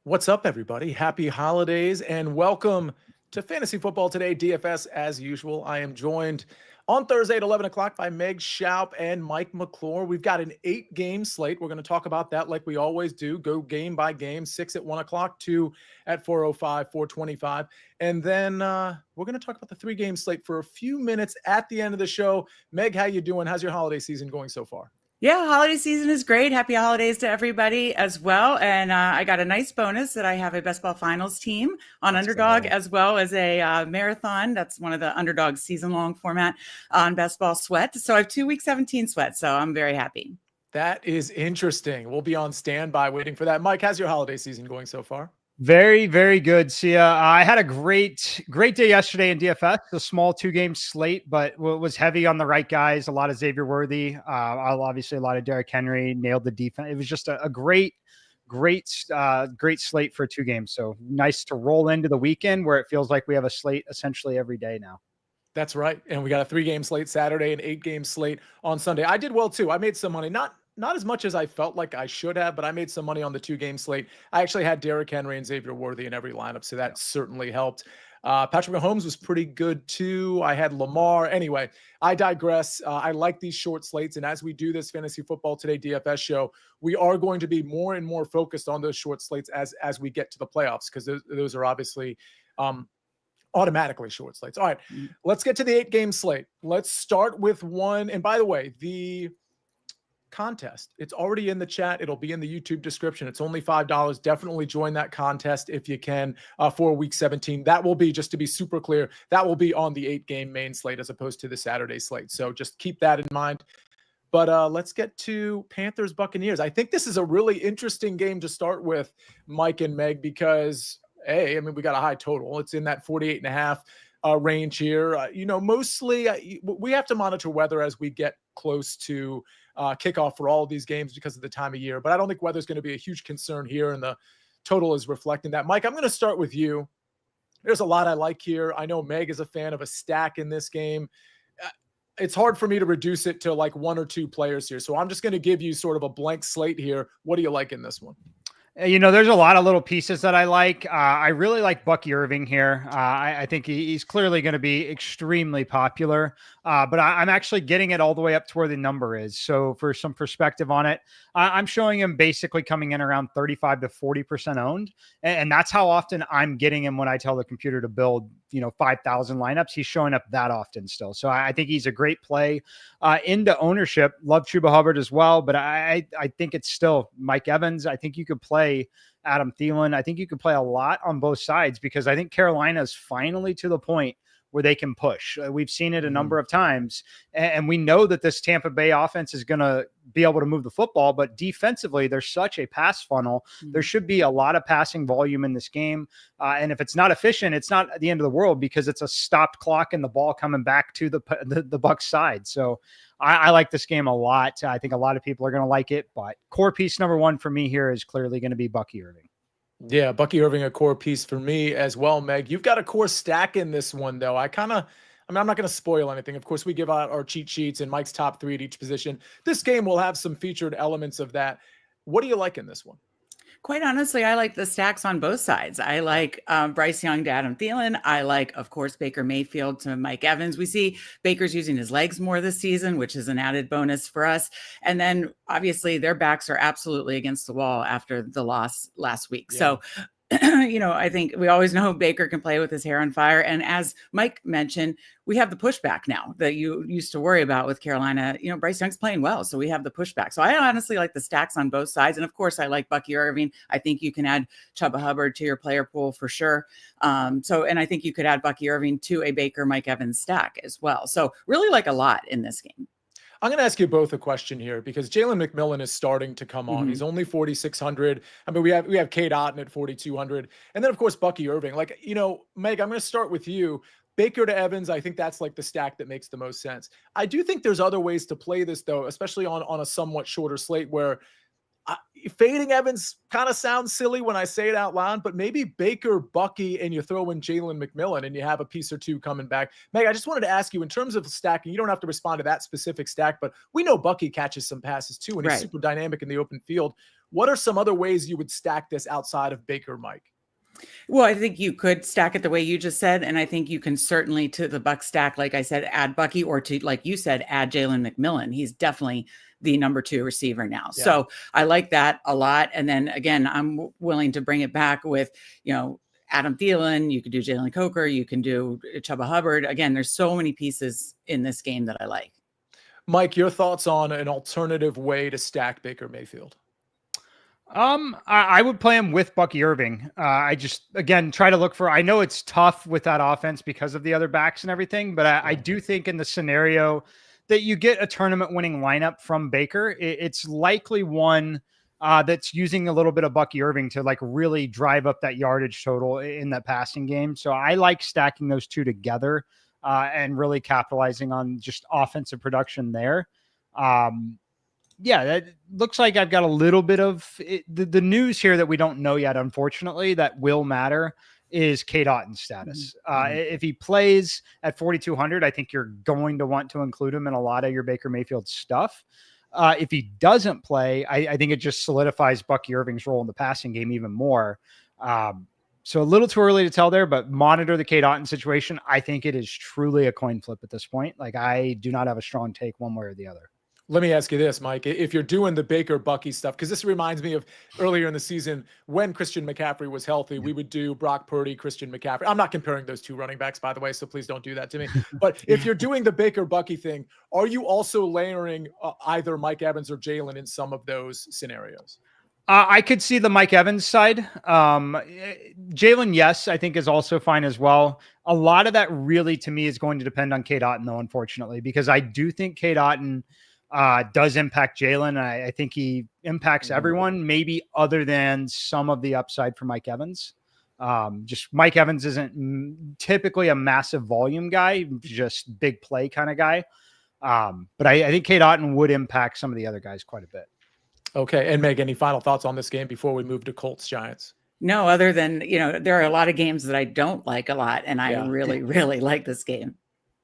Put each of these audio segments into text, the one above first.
What's up, everybody? Happy holidays and welcome to Fantasy Football Today, DFS. As usual, I am joined on Thursday at 11 o'clock by Meg Schaup and Mike McClure. We've got an 8-game slate. We're going to talk about that like we always do. Go game by game, 6 at 1 o'clock, 2 at 4:05, 4:25. And then we're going to talk about the 3-game slate for a few minutes at the end of the show. Meg, how you doing? How's your holiday season going so far? Yeah, holiday season is great. Happy holidays to everybody as well. And I got a nice bonus that I have a best ball finals team on Underdog as well as a marathon. That's one of the Underdog season-long format on Best Ball Sweat. So I have 2 week 17 sweat. So I'm very happy. That is interesting. We'll be on standby waiting for that. Mike, how's your holiday season going so far? Very, very good. Sia. I had a great day yesterday in DFS, a small 2-game slate, but was heavy on the right guys. A lot of Xavier Worthy, obviously a lot of Derrick Henry, nailed the defense. It was just a great slate for 2 games. So nice to roll into the weekend where it feels like we have a slate essentially every day now. That's right. And we got a 3-game slate Saturday, an 8-game slate on Sunday. I did well too. I made some money, not as much as I felt like I should have, but I made some money on the 2-game slate. I actually had Derrick Henry and Xavier Worthy in every lineup, so that certainly helped. Patrick Mahomes was pretty good too. I had Lamar. Anyway, I digress. I like these short slates, and as we do this Fantasy Football Today DFS show, we are going to be more and more focused on those short slates as we get to the playoffs, because those are obviously automatically short slates. All right, let's get to the 8-game slate. Let's start with one. And by the way, the contest, it's already in the chat. It'll be in the YouTube description. It's only $5. Definitely join that contest if you can for week 17. That will be, just to be super clear, that will be on the 8-game main slate as opposed to the Saturday slate. So just keep that in mind. But let's get to Panthers Buccaneers. I think this is a really interesting game to start with, Mike and Meg, because we got a high total. It's in that 48.5 range here. Mostly we have to monitor weather as we get close to kickoff for all of these games because of the time of year. But I don't think weather is going to be a huge concern here, and the total is reflecting that. Mike, I'm going to start with you. There's a lot I like here. I know Meg is a fan of a stack in this game. It's hard for me to reduce it to like 1 or 2 players here. So I'm just going to give you sort of a blank slate here. What do you like in this one? There's a lot of little pieces that I like. I really like Bucky Irving here. I think he's clearly going to be extremely popular, but I'm actually getting it all the way up to where the number is. So for some perspective on it, I'm showing him basically coming in around 35 to 40% owned. And that's how often I'm getting him when I tell the computer to build, 5,000 lineups. He's showing up that often still. So I think he's a great play into ownership. Love Chuba Hubbard as well, but I think it's still Mike Evans. I think you could play Adam Thielen. I think you could play a lot on both sides because I think Carolina is finally to the point where they can push. We've seen it a number of times, and we know that this Tampa Bay offense is going to be able to move the football, but defensively, there's such a pass funnel. There should be a lot of passing volume in this game, and if it's not efficient, it's not the end of the world because it's a stopped clock and the ball coming back to the Bucs side. So I like this game a lot. I think a lot of people are going to like it, but core piece number 1 for me here is clearly going to be Bucky Irving. Yeah, Bucky Irving, a core piece for me as well, Meg. You've got a core stack in this one, though. I'm not going to spoil anything. Of course, we give out our cheat sheets and Mike's top 3 at each position. This game will have some featured elements of that. What do you like in this one? Quite honestly, I like the stacks on both sides. I like Bryce Young to Adam Thielen. I like, of course, Baker Mayfield to Mike Evans. We see Baker's using his legs more this season, which is an added bonus for us. And then, obviously, their backs are absolutely against the wall after the loss last week. Yeah. So, I think we always know Baker can play with his hair on fire. And as Mike mentioned, we have the pushback now that you used to worry about with Carolina. Bryce Young's playing well, so we have the pushback. So I honestly like the stacks on both sides. And of course, I like Bucky Irving. I think you can add Chuba Hubbard to your player pool for sure. And I think you could add Bucky Irving to a Baker, Mike Evans stack as well. So really like a lot in this game. I'm going to ask you both a question here because Jalen McMillan is starting to come on. He's only 4,600. We have Cade Otton at 4,200. And then, of course, Bucky Irving. Meg, I'm going to start with you. Baker to Evans, I think that's like the stack that makes the most sense. I do think there's other ways to play this, though, especially on a somewhat shorter slate where fading Evans kind of sounds silly when I say it out loud, but maybe Baker, Bucky, and you throw in Jalen McMillan and you have a piece or 2 coming back. Meg, I just wanted to ask you in terms of stacking, you don't have to respond to that specific stack, but we know Bucky catches some passes too, and he's super dynamic in the open field. What are some other ways you would stack this outside of Baker, Mike? Well, I think you could stack it the way you just said. And I think you can certainly, to the Buck stack, like I said, add Bucky, or to, like you said, add Jalen McMillan. He's definitely the number 2 receiver now. Yeah. So I like that a lot. And then again, I'm willing to bring it back with, Adam Thielen. You could do Jalen Coker. You can do Chuba Hubbard. Again, there's so many pieces in this game that I like. Mike, your thoughts on an alternative way to stack Baker Mayfield? I would play him with Bucky Irving. I just, again, try to look for, I know it's tough with that offense because of the other backs and everything, but I do think in the scenario that you get a tournament winning lineup from Baker, it's likely one that's using a little bit of Bucky Irving to like really drive up that yardage total in that passing game. So I like stacking those two together and really capitalizing on just offensive production there. Yeah, that looks like I've got a little bit of it. The news here that we don't know yet, unfortunately, that will matter is K. Otton's status. If he plays at 4,200, I think you're going to want to include him in a lot of your Baker Mayfield stuff. If he doesn't play, I think it just solidifies Bucky Irving's role in the passing game even more. So a little too early to tell there, but monitor the K. Otton situation. I think it is truly a coin flip at this point. Like, I do not have a strong take one way or the other. Let me ask you this, Mike. If you're doing the Baker Bucky stuff, because this reminds me of earlier in the season when Christian McCaffrey was healthy, we would do Brock Purdy, Christian McCaffrey. I'm not comparing those two running backs, by the way, so please don't do that to me. But if you're doing the Baker Bucky thing, are you also layering either Mike Evans or Jalen in some of those scenarios? I could see the Mike Evans side. Jalen, yes, I think is also fine as well. A lot of that really, to me, is going to depend on K. Otton, though, unfortunately, because I do think K. Otton does impact Jalen. I think he impacts everyone, maybe other than some of the upside for Mike Evans. Just Mike Evans isn't typically a massive volume guy, just big play kind of guy. But I think K. Otton would impact some of the other guys quite a bit. Okay. And Meg, any final thoughts on this game before we move to Colts Giants? No, other than, there are a lot of games that I don't like a lot. And I really, really like this game.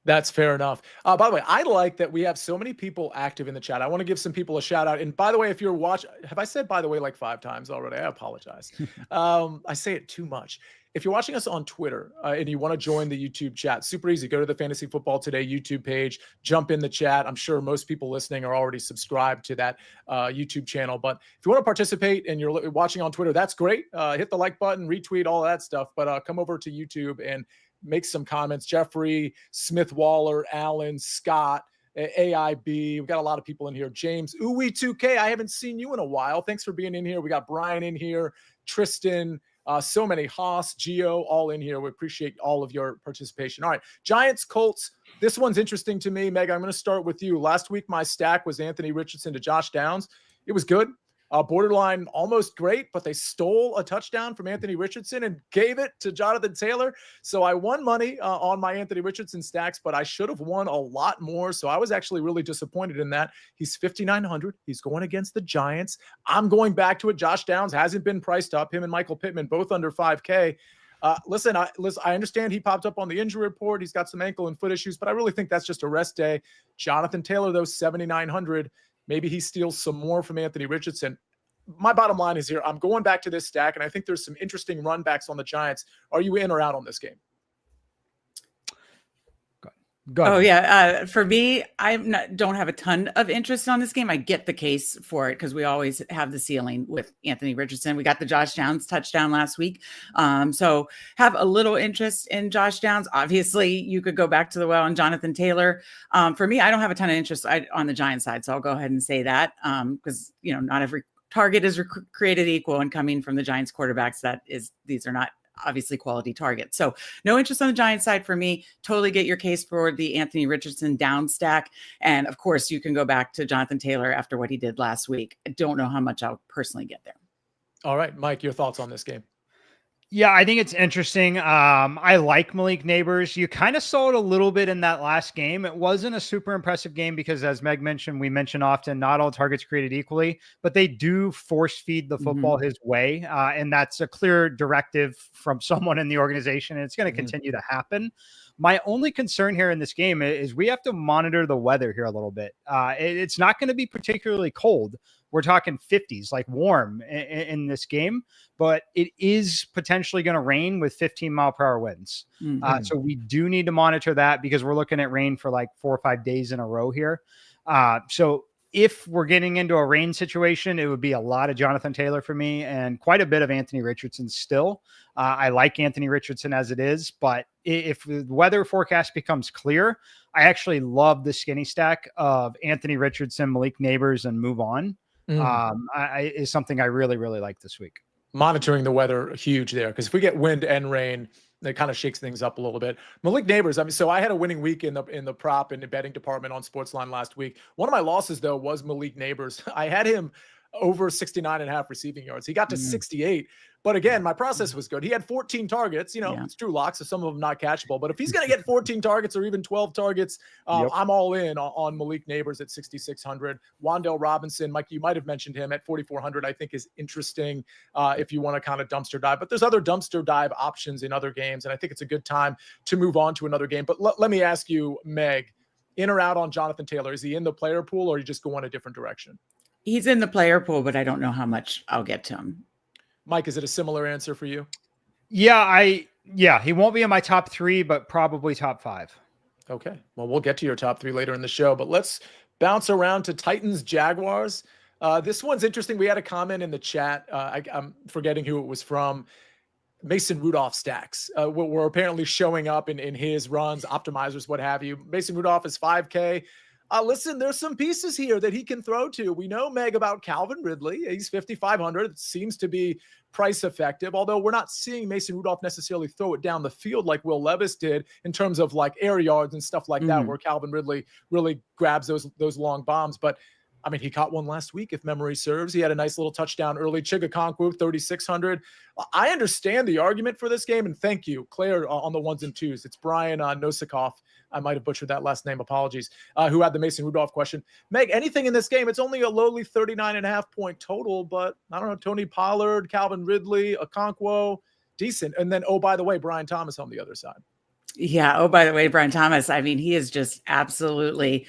That's fair enough. By the way, I like that we have so many people active in the chat. I want to give some people a shout out. And by the way, if you're watching, have I said by the way like 5 times already? I apologize. I say it too much. If you're watching us on Twitter and you want to join the YouTube chat, super easy. Go to the Fantasy Football Today YouTube page, jump in the chat. I'm sure most people listening are already subscribed to that YouTube channel. But if you want to participate and you're watching on Twitter, that's great. Hit the like button, retweet, all that stuff. But come over to YouTube and make some comments. Jeffrey, Smith Waller, Allen, Scott, AIB. We've got a lot of people in here. James, Uwe2K. I haven't seen you in a while. Thanks for being in here. We got Brian in here, Tristan, so many, Haas, Geo, all in here. We appreciate all of your participation. All right, Giants, Colts. This one's interesting to me. Meg, I'm going to start with you. Last week, my stack was Anthony Richardson to Josh Downs. It was good. Borderline almost great, but they stole a touchdown from Anthony Richardson and gave it to Jonathan Taylor. So I won money on my Anthony Richardson stacks, but I should have won a lot more. So I was actually really disappointed in that. He's 5,900. He's going against the Giants. I'm going back to it. Josh Downs hasn't been priced up. Him and Michael Pittman, both under 5K. Listen, I understand he popped up on the injury report. He's got some ankle and foot issues, but I really think that's just a rest day. Jonathan Taylor, though, 7,900. Maybe he steals some more from Anthony Richardson. My bottom line is here, I'm going back to this stack, and I think there's some interesting run backs on the Giants. Are you in or out on this game? Go ahead. Oh, yeah. For me, don't have a ton of interest on this game. I get the case for it because we always have the ceiling with Anthony Richardson. We got the Josh Downs touchdown last week. So have a little interest in Josh Downs. Obviously, you could go back to the well on Jonathan Taylor. For me, I don't have a ton of interest on the Giants side. So I'll go ahead and say that because, not every target is created equal, and coming from the Giants quarterbacks, these are not obviously quality targets. So no interest on the Giants side for me. Totally get your case for the Anthony Richardson down stack. And of course you can go back to Jonathan Taylor after what he did last week. I don't know how much I'll personally get there. All right, Mike, your thoughts on this game? Yeah, I think it's interesting. I like Malik Neighbors. You kind of saw it a little bit in that last game. It wasn't a super impressive game because, as Meg mentioned, we mention often, not all targets created equally, but they do force feed the football his way. And that's a clear directive from someone in the organization. And it's going to continue to happen. My only concern here in this game is we have to monitor the weather here a little bit. It's not going to be particularly cold. we're talking 50s, like warm in this game, but it is potentially going to rain with 15-mile-per-hour winds. So we do need to monitor that because we're looking at rain for like 4 or 5 days in a row here. So if we're getting into a rain situation, it would be a lot of Jonathan Taylor for me and quite a bit of Anthony Richardson still. I like Anthony Richardson as it is, but if the weather forecast becomes clear, I actually love the skinny stack of Anthony Richardson, Malik Neighbors, and move on. Is something I really, really like this week. Monitoring the weather huge there, because if we get wind and rain, it kind of shakes things up a little bit. Malik Neighbors, I mean, so I had a winning week in the prop and the betting department on Sportsline last week. One of my losses, though, was Malik Neighbors. I had him over 69.5 receiving yards. He got to 68. But again, my process was good. He had 14 targets. It's Drew Lock, so some of them not catchable. But if he's going to get 14 targets or even 12 targets, I'm all in on Malik Neighbors at 6,600. Wan'Dale Robinson, Mike, you might have mentioned him at 4,400, I think is interesting if you want to kind of dumpster dive. But there's other dumpster dive options in other games, and I think it's a good time to move on to another game. But let me ask you, Meg, in or out on Jonathan Taylor? Is he in the player pool, or are you just going a different direction? He's in the player pool, but I don't know how much I'll get to him. Mike, is it a similar answer for you? Yeah, he won't be in my top 3, but probably top 5. Okay. Well, we'll get to your top 3 later in the show, but let's bounce around to Titans Jaguars. This one's interesting. We had a comment in the chat. I'm forgetting who it was from. Mason Rudolph stacks were apparently showing up in his runs, optimizers, what have you. Mason Rudolph is 5K. Listen, there's some pieces here that he can throw to. We know, Meg, about Calvin Ridley. He's 5,500. It seems to be price effective, although we're not seeing Mason Rudolph necessarily throw it down the field like Will Levis did in terms of like air yards and stuff like that, where Calvin Ridley really grabs those long bombs. But I mean, he caught one last week, if memory serves. He had a nice little touchdown early. Chigakonkwo, 3,600. I understand the argument for this game, and thank you, Claire, on the ones and twos. It's Brian Nosikoff. I might have butchered that last name. Apologies. Who had the Mason Rudolph question. Meg, anything in this game? It's only a lowly 39.5 point total, but I don't know, Tony Pollard, Calvin Ridley, Okonkwo, decent. And then, oh, by the way, Brian Thomas on the other side. Yeah. Oh, by the way, Brian Thomas, I mean, he is just absolutely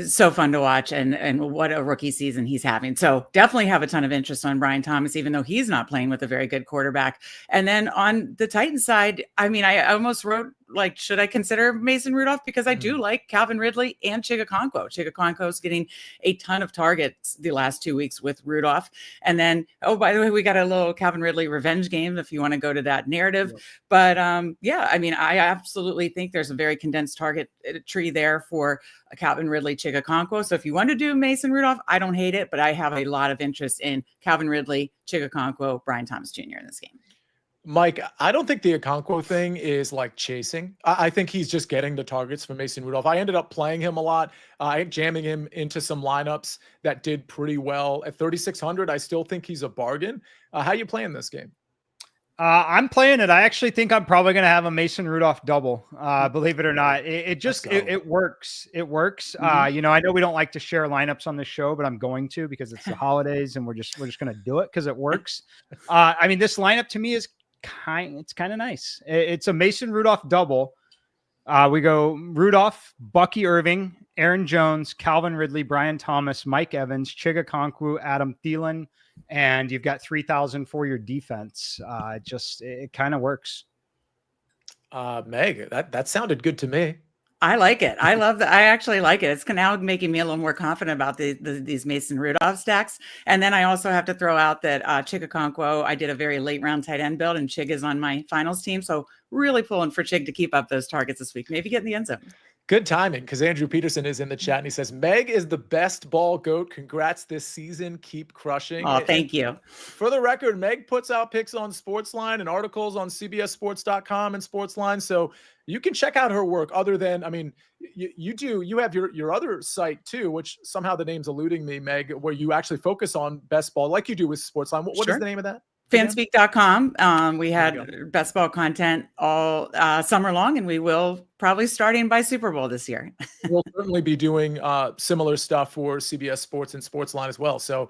so fun to watch, and what a rookie season he's having. So definitely have a ton of interest on Brian Thomas, even though he's not playing with a very good quarterback. And then on the Titans side, I mean, I almost wrote, like, should I consider Mason Rudolph? Because I do like Calvin Ridley and Chigakonkwo. Chigakonkwo's getting a ton of targets the last 2 weeks with Rudolph. And then, oh, by the way, we got a little Calvin Ridley revenge game if you want to go to that narrative. Yep. But yeah, I mean, I absolutely think there's a very condensed target tree there for Calvin Ridley, Chigakonkwo. So if you want to do Mason Rudolph, I don't hate it, but I have a lot of interest in Calvin Ridley, Chigakonkwo, Brian Thomas Jr. in this game. Mike, I don't think the Okonkwo thing is like chasing. I think he's just getting the targets from Mason Rudolph. I ended up playing him a lot, jamming him into some lineups that did pretty well. At 3,600, I still think he's a bargain. How you playing this game? I'm playing it. I actually think I'm probably going to have a Mason Rudolph double. Believe it or not, it works. It works. I know we don't like to share lineups on the show, but I'm going to because it's the holidays and we're just going to do it because it works. I mean, this lineup to me is kind of nice. It's a Mason Rudolph double. We go Rudolph, Bucky Irving, Aaron Jones, Calvin Ridley, Brian Thomas, Mike Evans, Chigakonkwo, Adam Thielen, and you've got 3,000 for your defense. It kind of works. Meg, that sounded good to me. I like it. I love that. I actually like it. It's now making me a little more confident about these Mason Rudolph stacks. And then I also have to throw out that Chigakonkwo, I did a very late round tight end build, and Chig is on my finals team. So really pulling for Chig to keep up those targets this week. Maybe get in the end zone. Good timing, because Andrew Peterson is in the chat and he says, Meg is the best ball goat. Congrats this season. Keep crushing. Oh, thank you. For the record, Meg puts out picks on Sportsline and articles on CBSSports.com and Sportsline. So you can check out her work other than, I mean, you have your other site too, which somehow the name's eluding me, Meg, where you actually focus on best ball like you do with Sportsline. What Sure. is the name of that? Fanspeak.com. We had best ball content all summer long, and we will probably starting by Super Bowl this year. We'll certainly be doing similar stuff for CBS Sports and Sportsline as well. So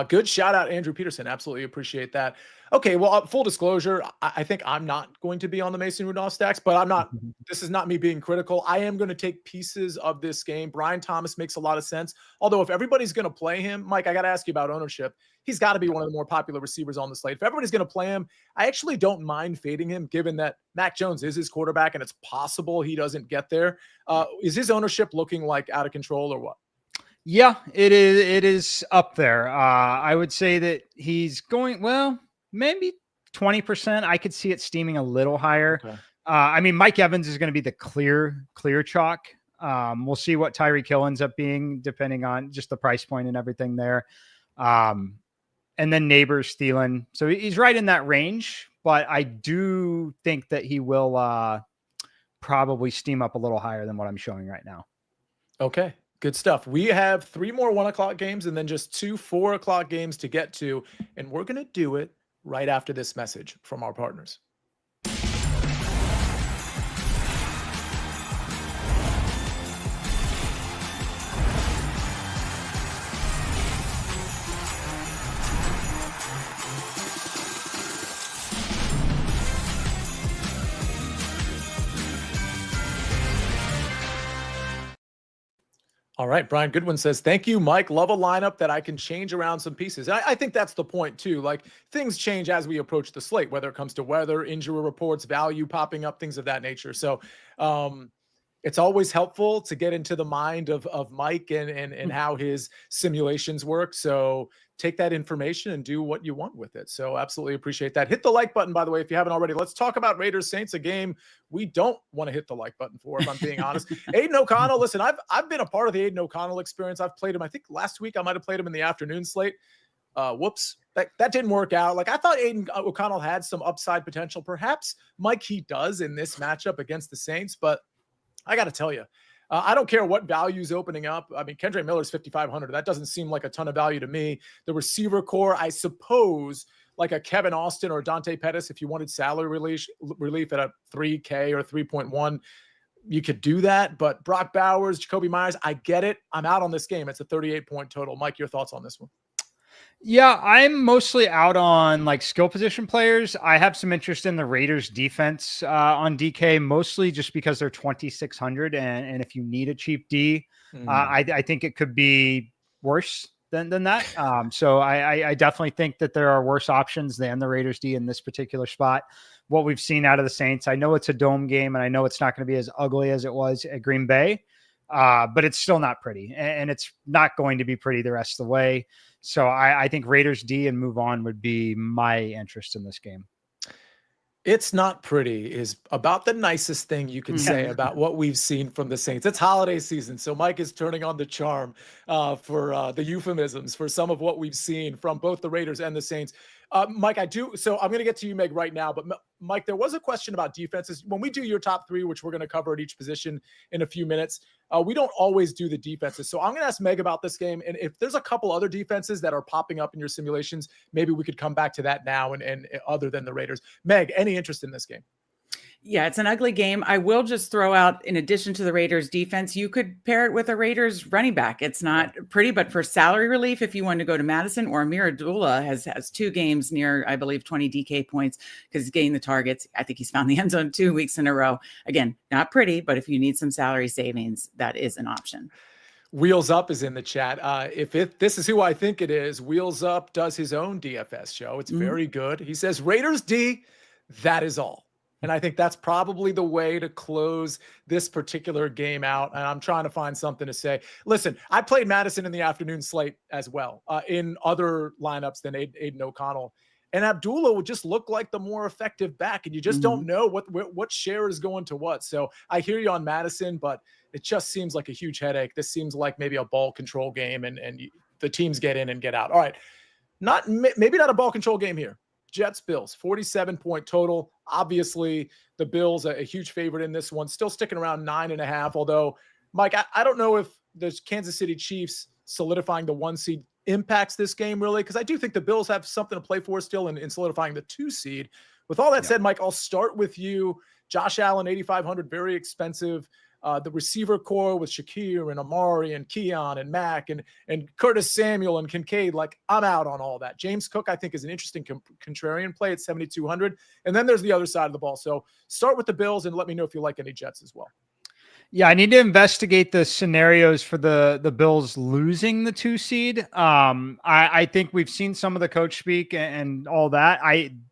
good shout out, Andrew Peterson. Absolutely appreciate that. Okay, well, full disclosure, I think I'm not going to be on the Mason Rudolph stacks, but I'm not. This is not me being critical. I am going to take pieces of this game. Brian Thomas makes a lot of sense. Although, if everybody's going to play him, Mike, I got to ask you about ownership. He's got to be one of the more popular receivers on the slate. If everybody's going to play him, I actually don't mind fading him, given that Mac Jones is his quarterback, and it's possible he doesn't get there. Is his ownership looking like out of control or what? Yeah, it is. It is up there. I would say that he's going, well, maybe 20%. I could see it steaming a little higher. Okay. I mean, Mike Evans is going to be the clear chalk. We'll see what Tyreek Hill ends up being, depending on just the price point and everything there. And then Neighbors, Thielen. So he's right in that range, but I do think that he will probably steam up a little higher than what I'm showing right now. Okay. Good stuff. We have 3 more 1 o'clock games and then just 2 4 o'clock games to get to. And we're going to do it right after this message from our partners. All right. Brian Goodwin says, thank you, Mike. Love a lineup that I can change around some pieces. And I think that's the point, too. Like, things change as we approach the slate, whether it comes to weather, injury reports, value popping up, things of that nature. So it's always helpful to get into the mind of Mike and how his simulations work. So take that information and do what you want with it. So absolutely appreciate that. Hit the like button, by the way, if you haven't already. Let's talk about Raiders Saints, a game we don't want to hit the like button for, if I'm being honest. Aiden O'Connell, listen, I've been a part of the Aiden O'Connell experience. I've played him. I think last week I might have played him in the afternoon slate. Whoops. That didn't work out. Like, I thought Aiden O'Connell had some upside potential. Perhaps, Mike, he does in this matchup against the Saints, but I got to tell you, I don't care what value is opening up. I mean, Kendre Miller's 5,500. That doesn't seem like a ton of value to me. The receiver core, I suppose, like a Kevin Austin or Dante Pettis, if you wanted salary relief at a 3K or 3.1, you could do that. But Brock Bowers, Jacoby Myers, I get it. I'm out on this game. It's a 38-point total. Mike, your thoughts on this one? Yeah, I'm mostly out on like skill position players. I have some interest in the Raiders defense on DK, mostly just because they're 2,600. And if you need a cheap D, I think it could be worse than that. So I definitely think that there are worse options than the Raiders D in this particular spot. What we've seen out of the Saints, I know it's a dome game and I know it's not going to be as ugly as it was at Green Bay, but it's still not pretty, and it's not going to be pretty the rest of the way. So I think Raiders D and move on would be my interest in this game. It's not pretty is about the nicest thing you can say about what we've seen from the Saints. It's holiday season, so Mike is turning on the charm for the euphemisms for some of what we've seen from both the Raiders and the Saints. Mike, so I'm going to get to you, Meg, right now. But Mike, there was a question about defenses. When we do your top 3, which we're going to cover at each position in a few minutes, we don't always do the defenses. So I'm going to ask Meg about this game. And if there's a couple other defenses that are popping up in your simulations, maybe we could come back to that now and other than the Raiders. Meg, any interest in this game? Yeah, it's an ugly game. I will just throw out, in addition to the Raiders defense, you could pair it with a Raiders running back. It's not pretty, but for salary relief, if you want to go to Madison, or Amir Abdullah has 2 games near, I believe, 20 DK points because he's getting the targets. I think he's found the end zone 2 weeks in a row. Again, not pretty, but if you need some salary savings, that is an option. Wheels Up is in the chat. This is who I think it is. Wheels Up does his own DFS show. It's very good. He says, Raiders D, that is all. And I think that's probably the way to close this particular game out. And I'm trying to find something to say. Listen, I played Madison in the afternoon slate as well, in other lineups than Aiden O'Connell. And Abdullah would just look like the more effective back. And you just don't know what share is going to what. So I hear you on Madison, but it just seems like a huge headache. This seems like maybe a ball control game, and the teams get in and get out. All right. Maybe not a ball control game here. Jets Bills, 47-point total. Obviously, the Bills a huge favorite in this one, still sticking around 9.5. Although, Mike, I don't know if the Kansas City Chiefs solidifying the 1 seed impacts this game really, because I do think the Bills have something to play for still in solidifying the 2 seed. With all that said, Mike, I'll start with you. Josh Allen, 8,500, very expensive. the receiver core with Shakir and Amari and Keon and Mack and Curtis Samuel and Kincaid, like I'm out on all that. James Cook, I think, is an interesting contrarian play at 7,200. And then there's the other side of the ball. So start with the Bills and let me know if you like any Jets as well. Yeah, I need to investigate the scenarios for the Bills losing the 2 seed. I think we've seen some of the coach speak and all that.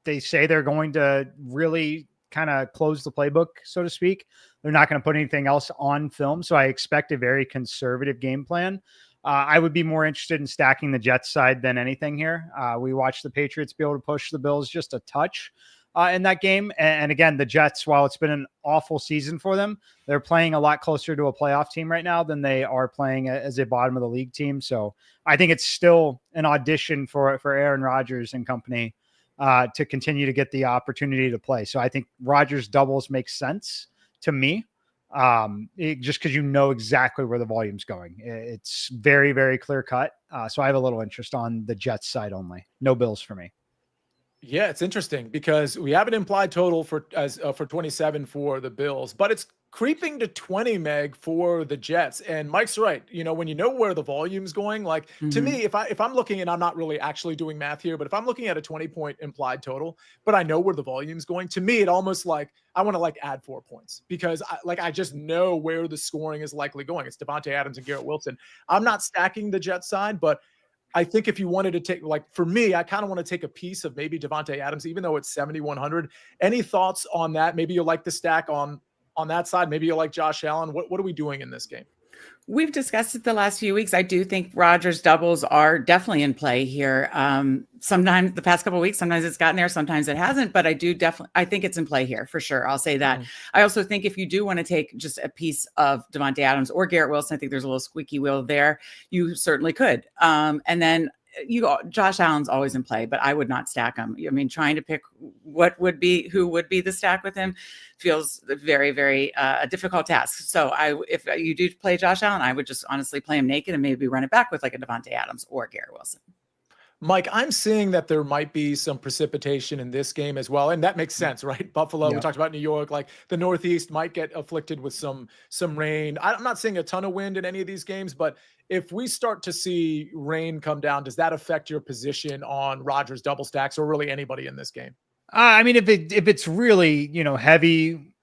They say they're going to really kind of close the playbook, so to speak. They're not going to put anything else on film. So I expect a very conservative game plan. I would be more interested in stacking the Jets side than anything here. We watched the Patriots be able to push the Bills just a touch in that game. And again, the Jets, while it's been an awful season for them, they're playing a lot closer to a playoff team right now than they are playing as a bottom of the league team. So I think it's still an audition for Aaron Rodgers and company to continue to get the opportunity to play. So I think Rodgers doubles makes sense to me. Just because you know exactly where the volume's going. It's very, very clear cut. So I have a little interest on the Jets side only. No Bills for me. Yeah, it's interesting because we have an implied total for 27 for the Bills, but it's creeping to 20 meg for the Jets. And Mike's right. You know, when you know where the volume's going, like to me, if I'm looking, and I'm not really actually doing math here, but if I'm looking at a 20-point implied total, but I know where the volume's going, to me, it almost like I want to like add 4 points because I just know where the scoring is likely going. It's Devontae Adams and Garrett Wilson. I'm not stacking the Jets side, but I think if you wanted to take, like for me, I kind of want to take a piece of maybe Devontae Adams, even though it's 7,100. Any thoughts on that? Maybe you'll like the stack on that side. Maybe you'll like Josh Allen. What are we doing in this game? We've discussed it the last few weeks. I do think Rodgers doubles are definitely in play here. Sometimes the past couple of weeks, sometimes it's gotten there, sometimes it hasn't, but I think it's in play here for sure. I'll say that. I also think if you do want to take just a piece of Devontae Adams or Garrett Wilson, I think there's a little squeaky wheel there. You certainly could. And then Josh Allen's always in play, but I would not stack him. I mean, trying to pick who would be the stack with him feels very, very a difficult task. So if you do play Josh Allen, I would just honestly play him naked and maybe run it back with like a Devontae Adams or Garrett Wilson. Mike, I'm seeing that there might be some precipitation in this game as well. And that makes sense, right? Buffalo, we talked about New York, like the Northeast might get afflicted with some rain. I'm not seeing a ton of wind in any of these games, but if we start to see rain come down, does that affect your position on Rodgers double stacks or really anybody in this game? I mean, if it's really,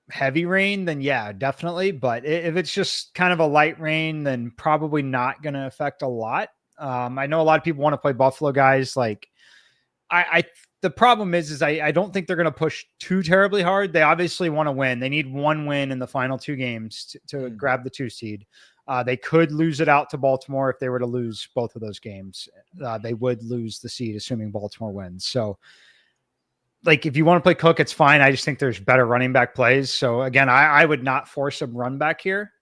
heavy rain, then yeah, definitely. But if it's just kind of a light rain, then probably not going to affect a lot. I know a lot of people want to play Buffalo guys. Like the problem is I don't think they're going to push too terribly hard. They obviously want to win. They need one win in the final 2 games to grab the 2 seed. They could lose it out to Baltimore if they were to lose both of those games. They would lose the seed, assuming Baltimore wins. So like, if you want to play Cook, it's fine. I just think there's better running back plays. So again, I would not force a run back here.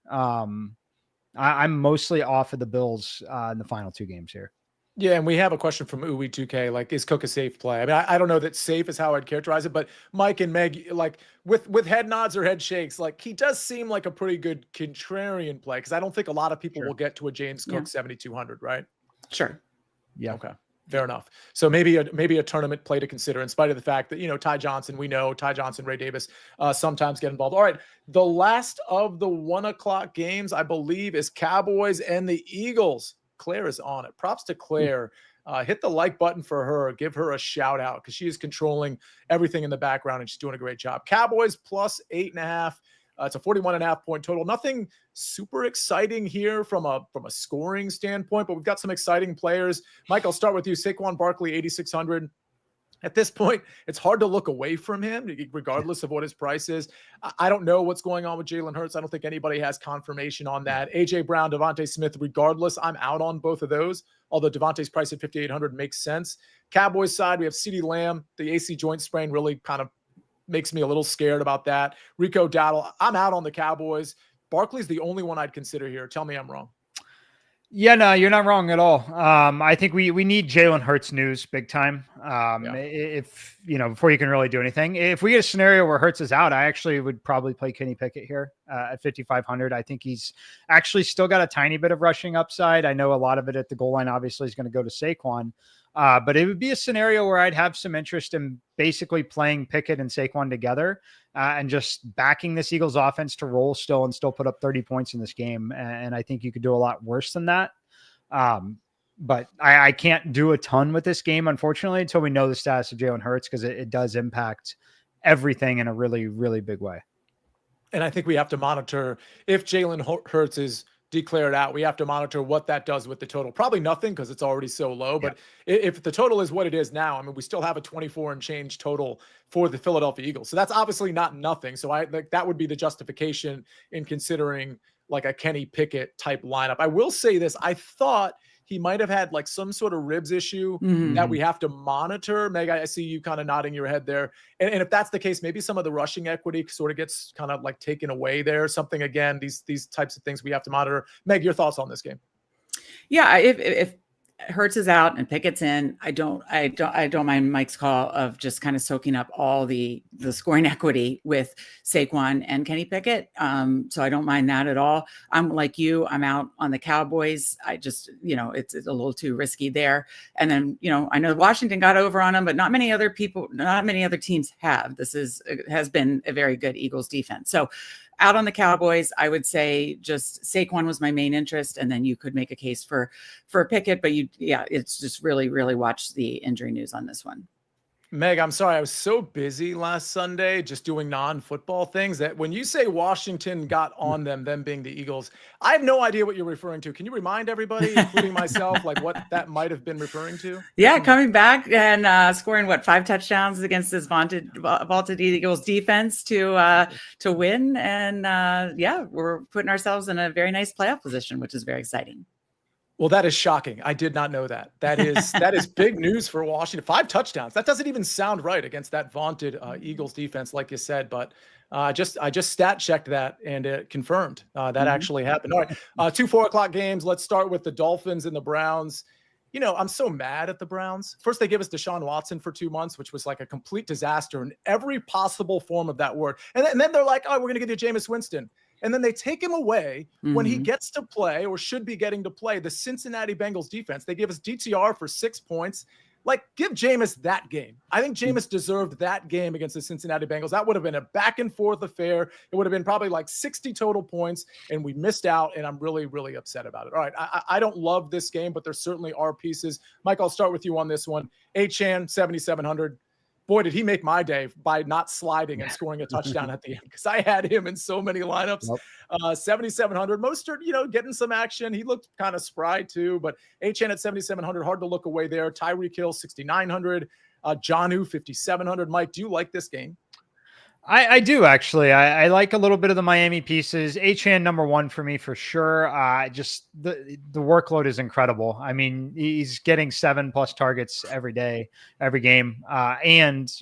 I'm mostly off of the Bills in the final 2 games here. Yeah, and we have a question from Uwe2K, like, is Cook a safe play? I mean, I don't know that safe is how I'd characterize it, but Mike and Meg, like, with head nods or head shakes, like, he does seem like a pretty good contrarian play, because I don't think a lot of people will get to a James Cook 7,200, right? Sure. Yeah. Okay. Fair enough. So maybe a tournament play to consider, in spite of the fact that, Ty Johnson, Ray Davis sometimes get involved. All right. The last of the 1 o'clock games, I believe, is Cowboys and the Eagles. Claire is on it. Props to Claire. Hit the like button for her. Give her a shout out because she is controlling everything in the background and she's doing a great job. Cowboys plus 8.5. It's a 41.5 point total. Nothing super exciting here from a scoring standpoint, but we've got some exciting players. Mike, I'll start with you. Saquon Barkley, 8,600. At this point, it's hard to look away from him, regardless of what his price is. I don't know what's going on with Jalen Hurts. I don't think anybody has confirmation on that. A.J. Brown, Devontae Smith, regardless, I'm out on both of those, although Devontae's price at 5,800 makes sense. Cowboys side, we have CeeDee Lamb. The AC joint sprain really kind of makes me a little scared about that. Rico Dowdle, I'm out on the Cowboys. Barkley's the only one I'd consider here. Tell me I'm wrong. Yeah, no, you're not wrong at all. I think we need Jalen Hurts news big time. If, before you can really do anything, if we get a scenario where Hurts is out, I actually would probably play Kenny Pickett here at 5,500. I think he's actually still got a tiny bit of rushing upside. I know a lot of it at the goal line, obviously, is going to go to Saquon. But it would be a scenario where I'd have some interest in basically playing Pickett and Saquon together and just backing this Eagles offense to roll still and still put up 30 points in this game. And I think you could do a lot worse than that. But I can't do a ton with this game, unfortunately, until we know the status of Jalen Hurts, because it does impact everything in a really, really big way. And I think we have to monitor if Jalen Hurts is declared out. We have to monitor what that does with the total. Probably nothing because it's already so low. But if the total is what it is now, I mean, we still have a 24 and change total for the Philadelphia Eagles. So that's obviously not nothing. So that would be the justification in considering like a Kenny Pickett type lineup. I will say this. I thought he might have had like some sort of ribs issue that we have to monitor. Meg, I see you kind of nodding your head there. And if that's the case, maybe some of the rushing equity sort of gets kind of like taken away there. Something, again, these types of things we have to monitor. Meg, your thoughts on this game? Yeah, if Hurts is out and Pickett's in, I don't mind Mike's call of just kind of soaking up all the scoring equity with Saquon and Kenny Pickett. So I don't mind that at all. I'm like you, I'm out on the Cowboys. I just, it's a little too risky there. And then, I know Washington got over on them, but not many other teams have. Has been a very good Eagles defense. So out on the Cowboys, I would say just Saquon was my main interest, and then you could make a case for Pickett, but it's just really, really watch the injury news on this one. Meg, I'm sorry. I was so busy last Sunday just doing non-football things that when you say Washington got on them being the Eagles, I have no idea what you're referring to. Can you remind everybody, including myself, like what that might have been referring to? Yeah, coming back and scoring 5 touchdowns against this vaunted Eagles defense to win. And we're putting ourselves in a very nice playoff position, which is very exciting. Well, that is shocking. I did not know that. That is big news for Washington. 5 touchdowns. That doesn't even sound right against that vaunted Eagles defense, like you said. But I just stat checked that, and it confirmed that actually happened. All right, 2 4:00 games. Let's start with the Dolphins and the Browns. I'm so mad at the Browns. First, they give us Deshaun Watson for 2 months, which was like a complete disaster in every possible form of that word. And then they're like, oh, we're going to give you Jameis Winston. And then they take him away when he gets to play, or should be getting to play, the Cincinnati Bengals defense. They give us DTR for 6 points. Like, give Jameis that game. I think Jameis deserved that game against the Cincinnati Bengals. That would have been a back and forth affair. It would have been probably like 60 total points, and we missed out, and I'm really, really upset about it. All right, I don't love this game, but there certainly are pieces. Mike, I'll start with you on this one. Achane, 7,700. Boy, did he make my day by not sliding and scoring a touchdown at the end, because I had him in so many lineups. 7,700. Mostert, getting some action. He looked kind of spry too, but Achane at 7,700, hard to look away there. Tyreek Hill, 6,900. Jonnu, 5,700. Mike, do you like this game? I do, actually. I like a little bit of the Miami pieces. Achane number 1 for me for sure. Just the workload is incredible. I mean, he's getting 7+ targets every day, every game, and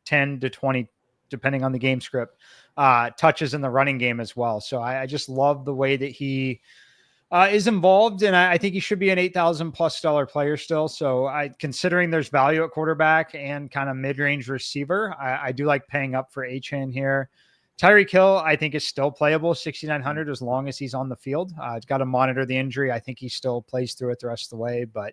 10 to 20, depending on the game script, touches in the running game as well. So I just love the way that he is involved, and I think he should be an $8,000+ player still. So considering there's value at quarterback and kind of mid-range receiver, I do like paying up for Achane here. Tyreek Hill, I think, is still playable, 6,900, as long as he's on the field. It's got to monitor the injury. I think he still plays through it the rest of the way, but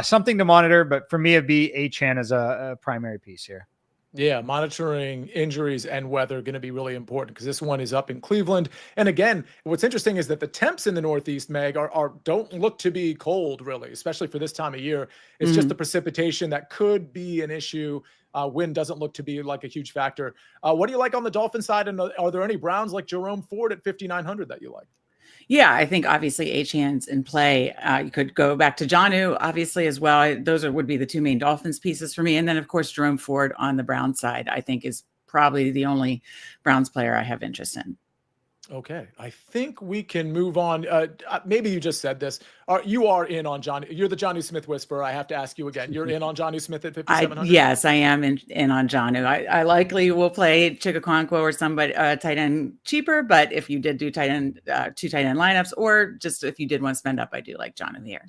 something to monitor. But for me, it'd be Achane as a primary piece here. Yeah, monitoring injuries and weather going to be really important, because this one is up in Cleveland. And again, what's interesting is that the temps in the Northeast, Meg, don't look to be cold, really, especially for this time of year. It's just the precipitation that could be an issue. Wind doesn't look to be like a huge factor. What do you like on the Dolphin side? And are there any Browns like Jerome Ford at 5,900 that you like? Yeah, I think obviously Achane's in play. You could go back to Jonnu, obviously, as well. Those would be the 2 main Dolphins pieces for me. And then, of course, Jerome Ford on the Browns side, I think, is probably the only Browns player I have interest in. Okay, I think we can move on. Maybe you just said this. You are in on Johnny. You're the Jonnu Smith whisperer. I have to ask you again. You're in on Jonnu Smith at 5,700? Yes, I am in on Jonnu. I likely will play Chigakonkwo or somebody tight end cheaper, but if you did do 2 tight end lineups, or just if you did want to spend up, I do like Jonnu here.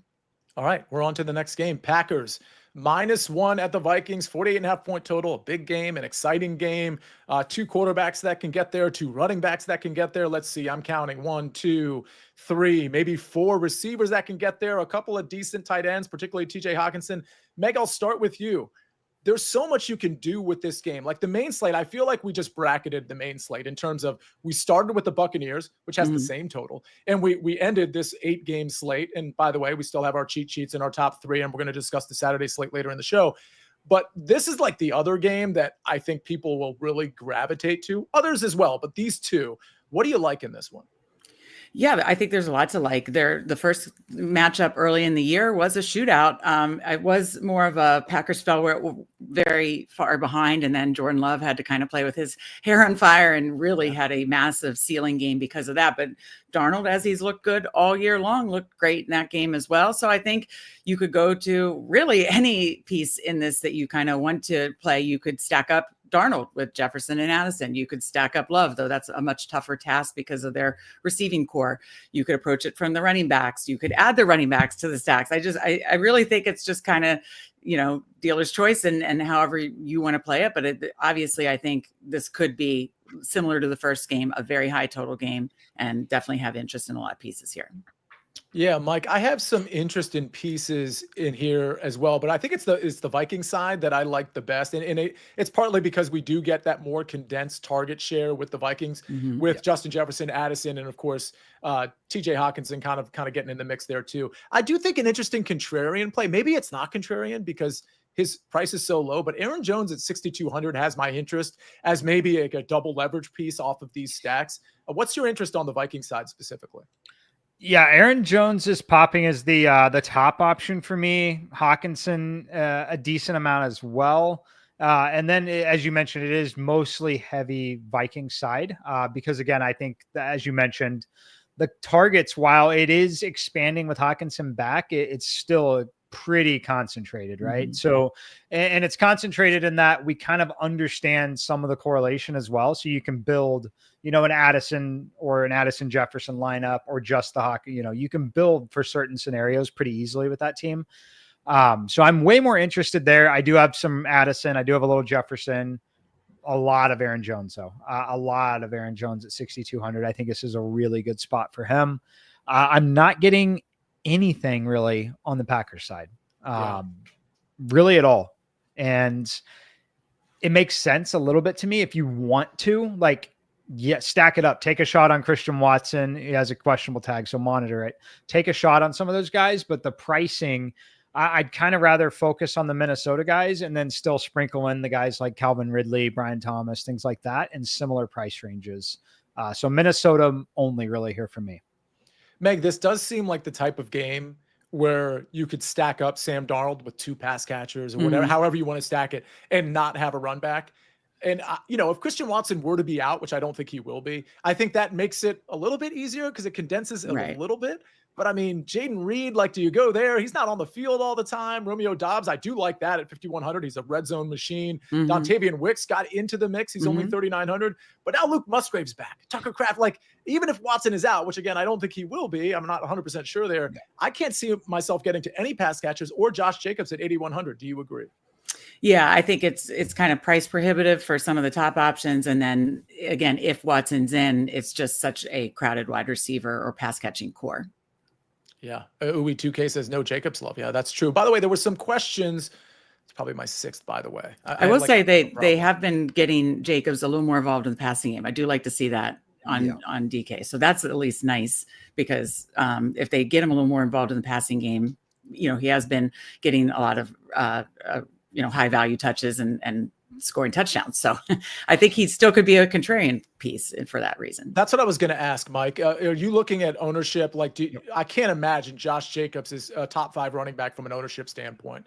All right, we're on to the next game. Packers -1 at the Vikings, 48.5-point total, a big game, an exciting game. Two quarterbacks that can get there, two running backs that can get there. Let's see, I'm counting 1, 2, 3, maybe 4 receivers that can get there, a couple of decent tight ends, particularly TJ Hawkinson. Meg, I'll start with you. There's so much you can do with this game. Like the main slate, I feel like we just bracketed the main slate in terms of we started with the Buccaneers, which has the same total, and we ended this 8-game slate. And by the way, we still have our cheat sheets in our top 3, and we're going to discuss the Saturday slate later in the show. But this is like the other game that I think people will really gravitate to, others as well. But these two, what do you like in this one? Yeah, I think there's a lot to like there. The first matchup early in the year was a shootout. It was more of a Packers fell very far behind, and then Jordan Love had to kind of play with his hair on fire and really had a massive ceiling game because of that. But Darnold, as he's looked good all year long, looked great in that game as well. So I think you could go to really any piece in this that you kind of want to play. You could stack up Darnold with Jefferson and Addison. You could stack up Love, though that's a much tougher task because of their receiving core. You could approach it from the running backs. You could add the running backs to the stacks. I really think it's just kind of, dealer's choice and however you want to play it. But obviously, I think this could be similar to the first game, a very high total game, and definitely have interest in a lot of pieces here. Yeah, Mike, I have some interest in pieces in here as well, but I think it's the Viking side that I like the best. And it's partly because we do get that more condensed target share with the Vikings, with Justin Jefferson, Addison, and of course, TJ Hawkinson kind of getting in the mix there too. I do think an interesting contrarian play. Maybe it's not contrarian because his price is so low, but Aaron Jones at 6,200 has my interest as maybe like a double leverage piece off of these stacks. What's your interest on the Viking side specifically? Yeah, Aaron Jones is popping as the top option for me. Hawkinson, a decent amount as well. And then, as you mentioned, it is mostly heavy Viking side because, again, I think that, as you mentioned, the targets, while it is expanding with Hawkinson back, it's still pretty concentrated, right? So, and it's concentrated in that we kind of understand some of the correlation as well. So you can build, an Addison or an Addison Jefferson lineup or just the Hawk, you can build for certain scenarios pretty easily with that team. So I'm way more interested there. I do have some Addison. I do have a little Jefferson, a lot of Aaron Jones, though. A lot of Aaron Jones at 6,200. I think this is a really good spot for him. I'm not getting anything really on the Packers side, really at all. And it makes sense a little bit to me if you want to, stack it up, take a shot on Christian Watson. He has a questionable tag, so monitor it. Take a shot on some of those guys, but the pricing, I'd kind of rather focus on the Minnesota guys and then still sprinkle in the guys like Calvin Ridley, Brian Thomas, things like that, in similar price ranges. So Minnesota only really here for me. Meg, this does seem like the type of game where you could stack up Sam Darnold with 2 pass catchers or whatever, however you want to stack it, and not have a run back. And, if Christian Watson were to be out, which I don't think he will be, I think that makes it a little bit easier because it condenses a little bit. But I mean, Jaden Reed, do you go there? He's not on the field all the time. Romeo Doubs, I do like that at 5,100. He's a red zone machine. Dontavian Wicks got into the mix. He's only 3,900. But now Luke Musgrave's back. Tucker Kraft, even if Watson is out, which again, I don't think he will be, I'm not 100% sure there. I can't see myself getting to any pass catchers or Josh Jacobs at 8,100. Do you agree? Yeah, I think it's kind of price prohibitive for some of the top options. And then again, if Watson's in, it's just such a crowded wide receiver or pass catching core. Yeah. Uwe2K says no Jacobs love. Yeah, that's true. By the way, there were some questions. It's probably my 6th, by the way. I will say they have been getting Jacobs a little more involved in the passing game. I do like to see that on DK. So that's at least nice because if they get him a little more involved in the passing game, he has been getting a lot of, high value touches and scoring touchdowns. So I think he still could be a contrarian piece for that reason. That's what I was going to ask, Mike. Are you looking at ownership? I can't imagine Josh Jacobs is a top 5 running back from an ownership standpoint.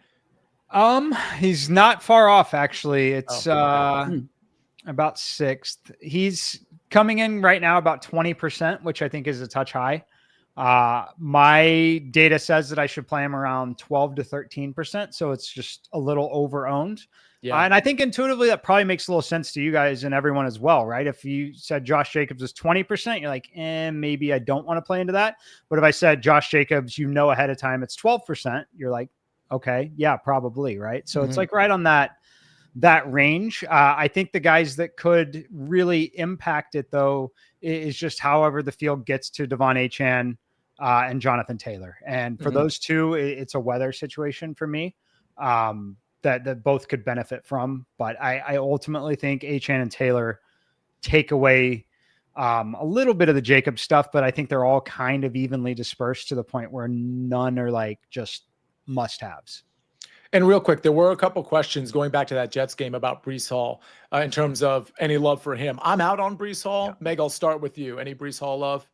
He's not far off, actually. It's about 6th. He's coming in right now about 20%, which I think is a touch high. My data says that I should play him around 12 to 13%. So it's just a little over owned. Yeah. And I think intuitively that probably makes a little sense to you guys and everyone as well, right? If you said Josh Jacobs is 20%, you're like, maybe I don't want to play into that. But if I said Josh Jacobs, ahead of time, it's 12%, you're like, Okay. Yeah, probably. Right. So it's like right on that range. I think the guys that could really impact it though is just however the field gets to Devon Achane and Jonathan Taylor. And for those two, it's a weather situation for me that both could benefit from. But I ultimately think Achane and Taylor take away a little bit of the Jacob stuff, but I think they're all kind of evenly dispersed to the point where none are like just must-haves. And real quick, there were a couple questions going back to that Jets game about Breece Hall in terms of any love for him. I'm out on Breece Hall. Yeah. Meg, I'll start with you. Any Breece Hall love?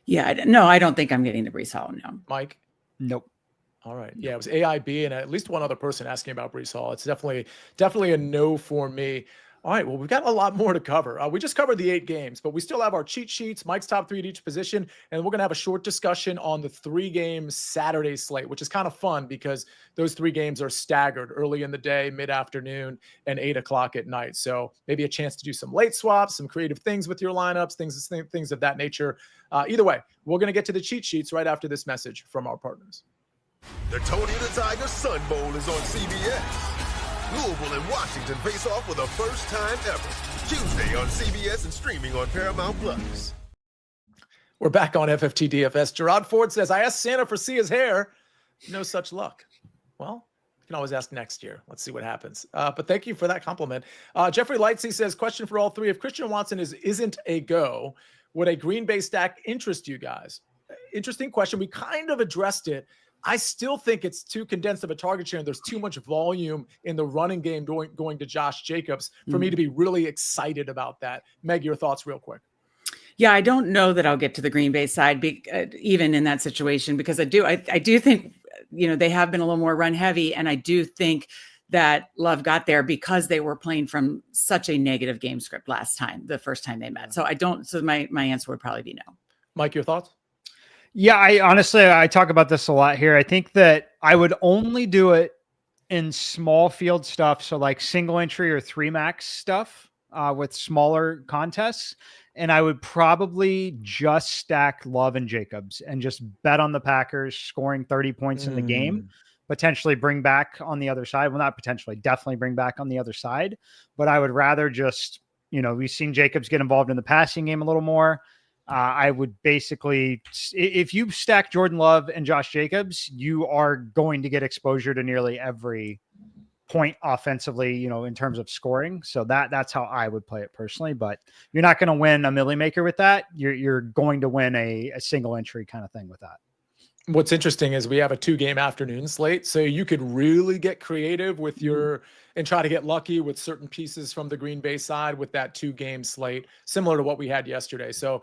Yeah, no, I don't think I'm getting the Breece Hall. No, Mike. Nope. All right. Yeah, it was AIB and at least one other person asking about Breece Hall. It's definitely a no for me. All right, well, we've got a lot more to cover. We just covered the 8 games, but we still have our cheat sheets, Mike's top 3 at each position, and we're going to have a short discussion on the 3-game Saturday slate, which is kind of fun because those 3 games are staggered early in the day, mid-afternoon, and 8 o'clock at night. So maybe a chance to do some late swaps, some creative things with your lineups, things of that nature. Either way, we're going to get to the cheat sheets right after this message from our partners. The Tony the Tiger Sun Bowl is on CBS. Louisville and Washington face off for the first time ever. Tuesday on CBS and streaming on Paramount Plus. We're back on FFT DFS. Gerard Ford says, I asked Santa for Sia's hair. No such luck. Well, you can always ask next year. Let's see what happens. But thank you for that compliment. Jeffrey Lightsey says, question for all 3. If Christian Watson isn't a go, would a Green Bay stack interest you guys? Interesting question. We kind of addressed it. I still think it's too condensed of a target share and there's too much volume in the running game going to Josh Jacobs for me to be really excited about that. Meg, your thoughts real quick. Yeah, I don't know that I'll get to the Green Bay side, even in that situation, because I do think, they have been a little more run heavy. And I do think that Love got there because they were playing from such a negative game script the first time they met. So my answer would probably be no. Mike, your thoughts? Yeah, I talk about this a lot here. I think that I would only do it in small field stuff. So like single entry or 3 max stuff with smaller contests. And I would probably just stack Love and Jacobs and just bet on the Packers scoring 30 points in the game, potentially bring back on the other side. Well, not potentially, definitely bring back on the other side. But I would rather just, we've seen Jacobs get involved in the passing game a little more. I would basically, if you stack Jordan Love and Josh Jacobs, you are going to get exposure to nearly every point offensively, in terms of scoring. So that's how I would play it personally, but you're not going to win a milli maker with that. You're going to win a single entry kind of thing with that. What's interesting is we have a 2-game afternoon slate. So you could really get creative with and try to get lucky with certain pieces from the Green Bay side with that 2-game slate, similar to what we had yesterday. So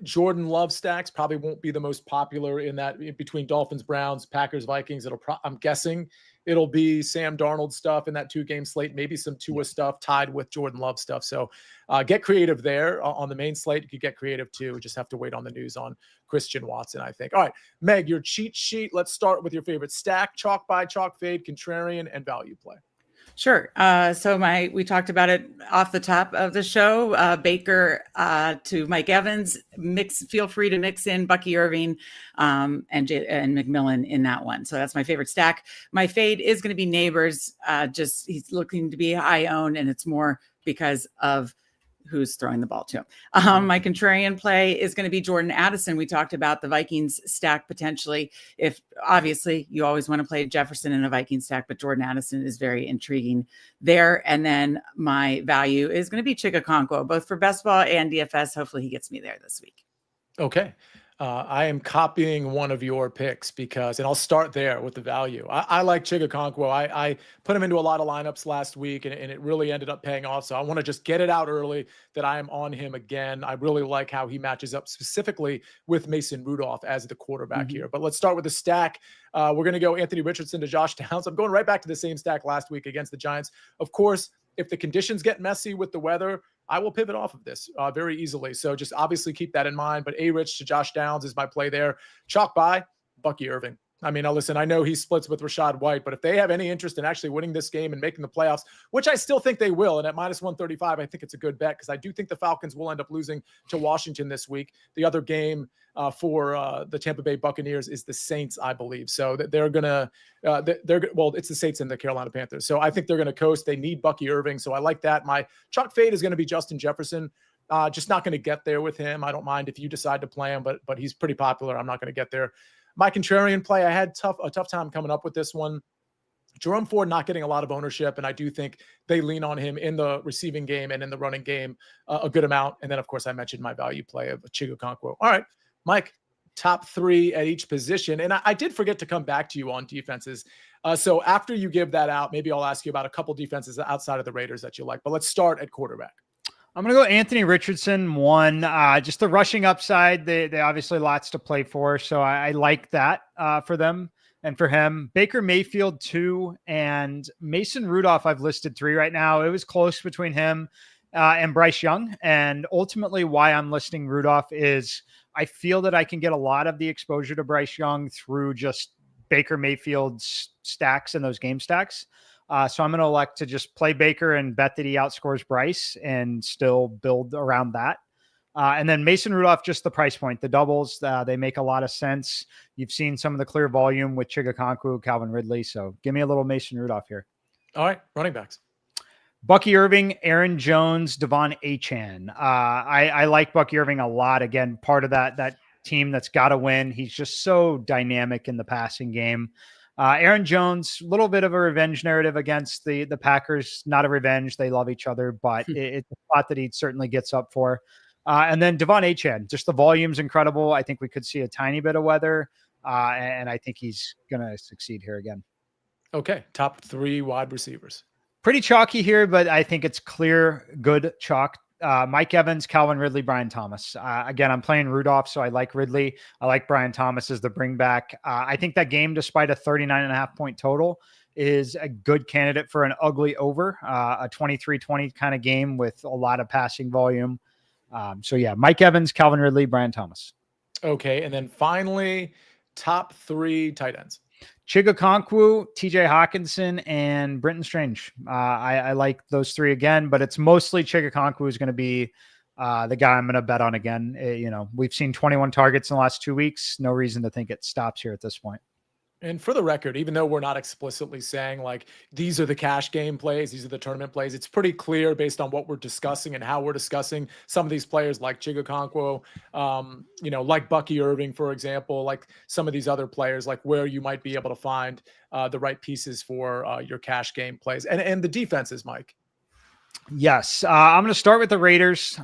Jordan Love stacks probably won't be the most popular in that between Dolphins, Browns, Packers, Vikings. I'm guessing it'll be Sam Darnold stuff in that 2-game slate, maybe some Tua stuff tied with Jordan Love stuff. So get creative there on the main slate. You could get creative too. Just have to wait on the news on Christian Watson, I think. All right, Meg, your cheat sheet. Let's start with your favorite stack: chalk, buy, chalk, fade, contrarian, and value play. Sure. So we talked about it off the top of the show. Baker to Mike Evans. Feel free to mix in Bucky Irving and McMillan in that one. So that's my favorite stack. My fade is going to be Neighbors. He's looking to be high owned, and it's more because of who's throwing the ball to him. My contrarian play is going to be Jordan Addison. We talked about the Vikings stack potentially. If obviously you always want to play Jefferson in a Vikings stack, but Jordan Addison is very intriguing there. And then my value is going to be Chigakonkwo, both for best ball and DFS. Hopefully he gets me there this week. Okay. I am copying one of your picks and I'll start there with the value. I like Chigakonkwo. I put him into a lot of lineups last week and it really ended up paying off. So I want to just get it out early that I am on him again. I really like how he matches up specifically with Mason Rudolph as the quarterback here. But let's start with the stack. We're going to go Anthony Richardson to Josh Downs. I'm going right back to the same stack last week against the Giants. Of course, if the conditions get messy with the weather, I will pivot off of this very easily. So just obviously keep that in mind. But A-Rich to Josh Downs is my play there. Chalk by Bucky Irving. I mean, now listen, I know he splits with Rashad White, but if they have any interest in actually winning this game and making the playoffs, which I still think they will, and at minus 135, I think it's a good bet because I do think the Falcons will end up losing to Washington this week. The other game the Tampa Bay Buccaneers is the Saints, I believe. So that they're going to, it's the Saints and the Carolina Panthers. So I think they're going to coast. They need Bucky Irving. So I like that. My chalk fade is going to be Justin Jefferson. Just not going to get there with him. I don't mind if you decide to play him, but he's pretty popular. I'm not going to get there. My contrarian play, I had a tough time coming up with this one. Jerome Ford not getting a lot of ownership, and I do think they lean on him in the receiving game and in the running game a good amount. And then, of course, I mentioned my value play of Chigo Okonkwo. All right, Mike, top three at each position. And I did forget to come back to you on defenses. So after you give that out, maybe I'll ask you about a couple defenses outside of the Raiders that you like. But let's start at quarterback. I'm going to go Anthony Richardson, one. Just the rushing upside, they obviously lots to play for, so I like that for them and for him. Baker Mayfield, two, and Mason Rudolph, I've listed three right now. It was close between him and Bryce Young, and ultimately why I'm listing Rudolph is I feel that I can get a lot of the exposure to Bryce Young through just Baker Mayfield's stacks and those game stacks. So I'm going to elect to just play Baker and bet that he outscores Bryce and still build around that. And then Mason Rudolph, just the price point, the doubles, they make a lot of sense. You've seen some of the clear volume with Chigo Okonkwo, Calvin Ridley. So give me a little Mason Rudolph here. All right, running backs. Bucky Irving, Aaron Jones, Devon Achane. I like Bucky Irving a lot. Again, part of that team that's got to win. He's just so dynamic in the passing game. Aaron Jones, a little bit of a revenge narrative against the Packers. Not a revenge. They love each other, but it's a spot that he certainly gets up for. And then Devon Achane, just the volume's incredible. I think we could see a tiny bit of weather, and I think he's going to succeed here again. Okay, top three wide receivers. Pretty chalky here, but I think it's clear, good chalk. Mike Evans, Calvin Ridley, Brian Thomas. Again, I'm playing Rudolph, so I like Ridley. I like Brian Thomas as the bring back. I think that game, despite a 39.5 point total, is a good candidate for an ugly over, a 23-20 kind of game with a lot of passing volume. So yeah, Mike Evans, Calvin Ridley, Brian Thomas. Okay, and then finally, top three tight ends. Chigo Okonkwo, TJ Hawkinson, and Brenton Strange. I like those three again, but it's mostly Chigo Okonkwo is going to be the guy I'm going to bet on again. We've seen 21 targets in the last 2 weeks. No reason to think it stops here at this point. And for the record, even though we're not explicitly saying like these are the cash game plays, these are the tournament plays, it's pretty clear based on what we're discussing and how we're discussing some of these players like Chigo Okonkwo, like Bucky Irving, for example, like some of these other players, like where you might be able to find the right pieces for your cash game plays and the defenses, Mike. Yes. I'm going to start with the Raiders,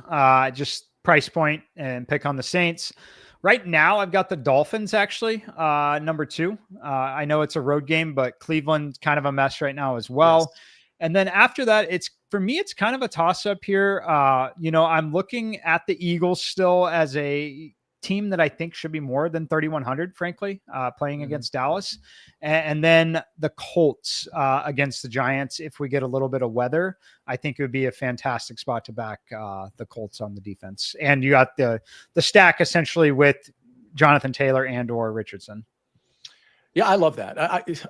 just price point and pick on the Saints. Right now, I've got the Dolphins, actually, number two. I know it's a road game, but Cleveland's kind of a mess right now as well. Yes. And then after that, for me, it's kind of a toss-up here. I'm looking at the Eagles still as a team that I think should be more than 3,100, frankly, playing against Dallas. And then the Colts against the Giants. If we get a little bit of weather, I think it would be a fantastic spot to back the Colts on the defense. And you got the stack essentially with Jonathan Taylor and or Richardson. Yeah, I love that.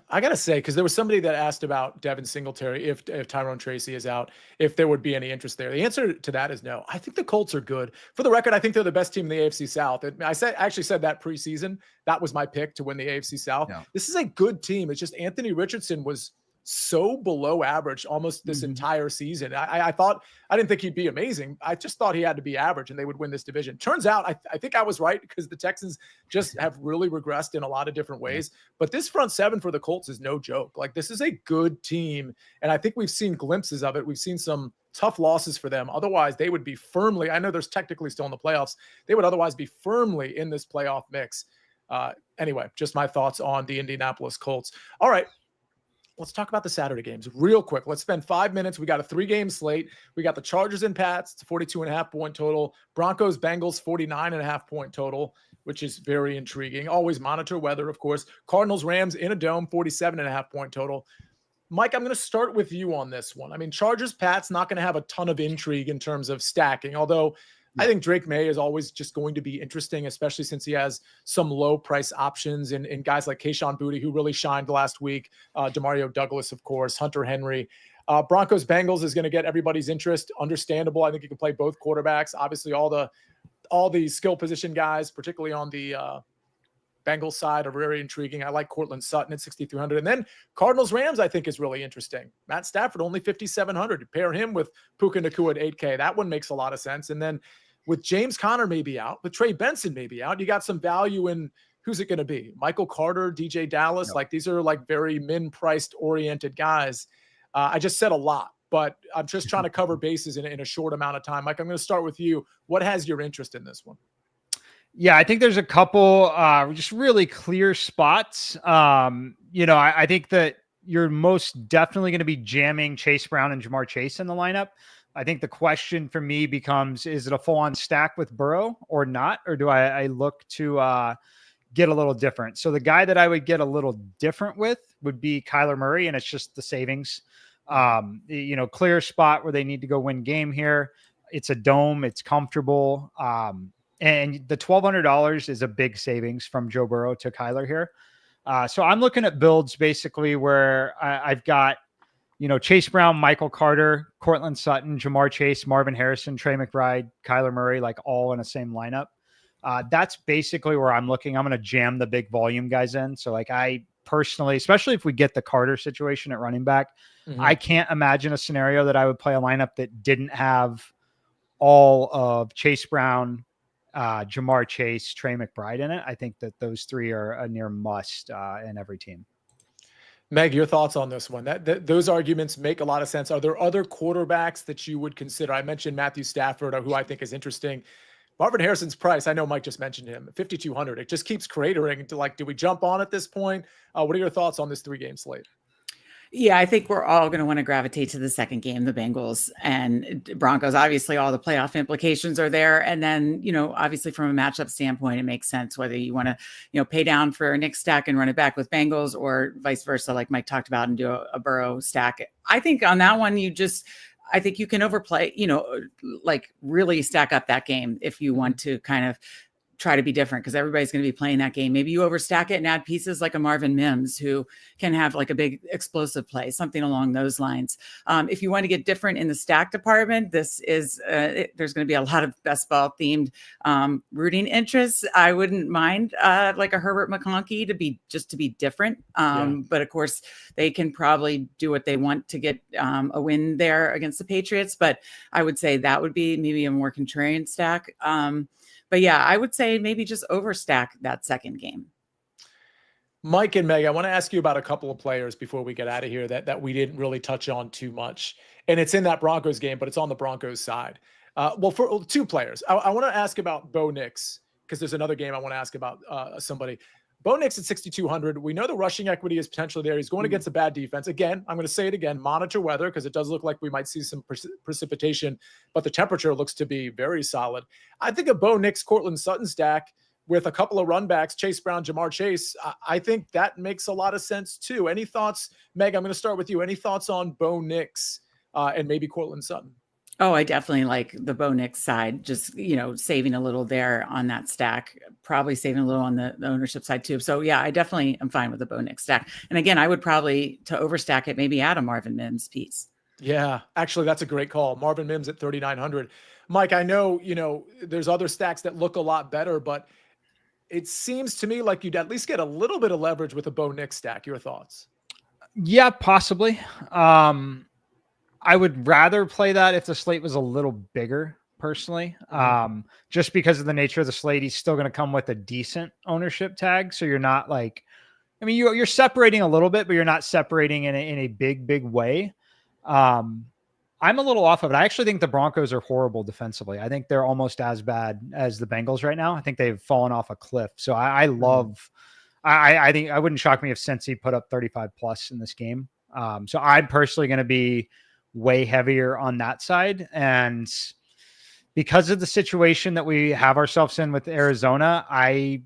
I got to say, because there was somebody that asked about Devin Singletary, if Tyrone Tracy is out, if there would be any interest there. The answer to that is no. I think the Colts are good. For the record, I think they're the best team in the AFC South. I actually said that preseason. That was my pick to win the AFC South. Yeah. This is a good team. It's just Anthony Richardson was so below average almost this entire season. I didn't think he'd be amazing. I just thought he had to be average and they would win this division. Turns out I think I was right because the Texans just have really regressed in a lot of different ways. But this front seven for the Colts is no joke. Like, this is a good team. And I think we've seen glimpses of it. We've seen some tough losses for them. Otherwise, they would be firmly, I know there's technically still in the playoffs, they would otherwise be firmly in this playoff mix. Anyway, just my thoughts on the Indianapolis Colts. All right. Let's talk about the Saturday games real quick. Let's spend 5 minutes. We got a 3-game slate. We got the Chargers and Pats. It's 42.5 point total. Broncos, Bengals, 49.5 point total, which is very intriguing. Always monitor weather, of course. Cardinals, Rams in a dome, 47.5 point total. Mike, I'm going to start with you on this one. I mean, Chargers, Pats, not going to have a ton of intrigue in terms of stacking, although I think Drake May is always just going to be interesting, especially since he has some low price options in guys like Kayshon Boutte, who really shined last week. Demario Douglas, of course, Hunter Henry. Broncos Bengals is going to get everybody's interest. Understandable. I think you can play both quarterbacks. Obviously, all the skill position guys, particularly on the Bengals side, are very intriguing. I like Cortland Sutton at 6,300. And then Cardinals Rams, I think, is really interesting. Matt Stafford, only 5,700. You pair him with Puka Nacua at 8K. That one makes a lot of sense. And then with James Conner maybe out, with Trey Benson maybe out, you got some value in who's it going to be? Michael Carter, DJ Dallas. No. Like, these are like very min-priced oriented guys. I just said a lot, but I'm just trying to cover bases in a short amount of time. Mike, I'm going to start with you. What has your interest in this one? Yeah, I think there's a couple just really clear spots. I think that you're most definitely going to be jamming Chase Brown and Jamar Chase in the lineup. I think the question for me becomes, is it a full-on stack with Burrow or not? Or do I look to get a little different? So the guy that I would get a little different with would be Kyler Murray, and it's just the savings. Clear spot where they need to go win game here. It's a dome. It's comfortable. And the $1,200 is a big savings from Joe Burrow to Kyler here. So I'm looking at builds basically where I've got, Chase Brown, Michael Carter, Cortland Sutton, Jamar Chase, Marvin Harrison, Trey McBride, Kyler Murray, like all in the same lineup. That's basically where I'm looking. I'm going to jam the big volume guys in. So like I personally, especially if we get the Carter situation at running back, I can't imagine a scenario that I would play a lineup that didn't have all of Chase Brown, Jamar Chase, Trey McBride in it. I think that those three are a near must in every team. Meg, your thoughts on this one? Those arguments make a lot of sense. Are there other quarterbacks that you would consider? I mentioned Matthew Stafford, who I think is interesting. Marvin Harrison's price, I know Mike just mentioned him, 5,200. It just keeps cratering to like, do we jump on at this point? What are your thoughts on this 3-game slate? Yeah, I think we're all going to want to gravitate to the second game, the Bengals and Broncos. Obviously, all the playoff implications are there. And then, obviously from a matchup standpoint, it makes sense whether you want to, pay down for a Nick stack and run it back with Bengals or vice versa, like Mike talked about, and do a Burrow stack. I think on that one, I think you can overplay, like really stack up that game if you want to kind of try to be different, because everybody's going to be playing that game. Maybe you overstack it and add pieces like a Marvin Mims, who can have like a big explosive play, something along those lines. If you want to get different in the stack department, this is there's going to be a lot of best ball themed rooting interests. I wouldn't mind like a Herbert McConkey to be different. But of course they can probably do what they want to get a win there against the Patriots. But I would say that would be maybe a more contrarian stack. But yeah, I would say maybe just overstack that second game. Mike and Meg, I want to ask you about a couple of players before we get out of here that we didn't really touch on too much. And it's in that Broncos game, but it's on the Broncos side. For 2 players, I want to ask about Bo Nix, because there's another game I want to ask about somebody. Bo Nix at 6,200. We know the rushing equity is potentially there. He's going against a bad defense. Again, I'm going to say it again, monitor weather, because it does look like we might see some precipitation, but the temperature looks to be very solid. I think a Bo Nix, Cortland Sutton stack with a couple of run backs, Chase Brown, Jamar Chase, I think that makes a lot of sense too. Any thoughts, Meg? I'm going to start with you. Any thoughts on Bo Nix and maybe Cortland Sutton? Oh, I definitely like the Bo Nix side, just, saving a little there on that stack, probably saving a little on the ownership side too. So yeah, I definitely am fine with the Bo Nix stack. And again, I would probably, to overstack it, maybe add a Marvin Mims piece. Yeah, actually that's a great call. Marvin Mims at 3,900. Mike, I know, there's other stacks that look a lot better, but it seems to me like you'd at least get a little bit of leverage with a Bo Nix stack. Your thoughts? Yeah, possibly. I would rather play that if the slate was a little bigger, personally. Just because of the nature of the slate, he's still going to come with a decent ownership tag. So you're not like, you're separating a little bit, but you're not separating in a big way. I'm a little off of it. I actually think the Broncos are horrible defensively. I think they're almost as bad as the Bengals right now. I think they've fallen off a cliff. So I think it wouldn't shock me if Cincy put up 35 plus in this game. So I'm personally going to be way heavier on that side. And because of the situation that we have ourselves in with Arizona, I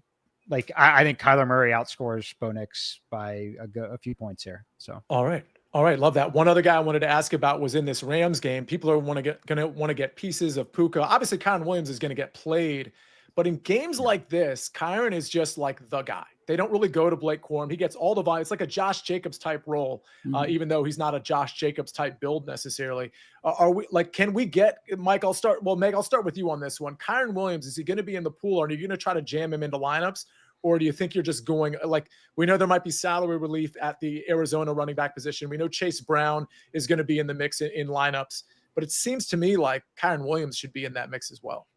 think Kyler Murray outscores Bo Nix by a few points here. So, all right. All right, love that. One other guy I wanted to ask about was in this Rams game. People are going to want to get pieces of Puka. Obviously, Kyron Williams is going to get played, but in games like this, Kyron is just like the guy. They don't really go to Blake Corum. He gets all the volume. It's like a Josh Jacobs type role, even though he's not a Josh Jacobs type build necessarily. Are we like? Can we get Mike? I'll start. Well, Meg, I'll start with you on this one. Kyron Williams, is he going to be in the pool, or are you going to try to jam him into lineups? Or do you think you're just going, like, we know there might be salary relief at the Arizona running back position. We know Chase Brown is going to be in the mix in lineups, but it seems to me like Kyron Williams should be in that mix as well.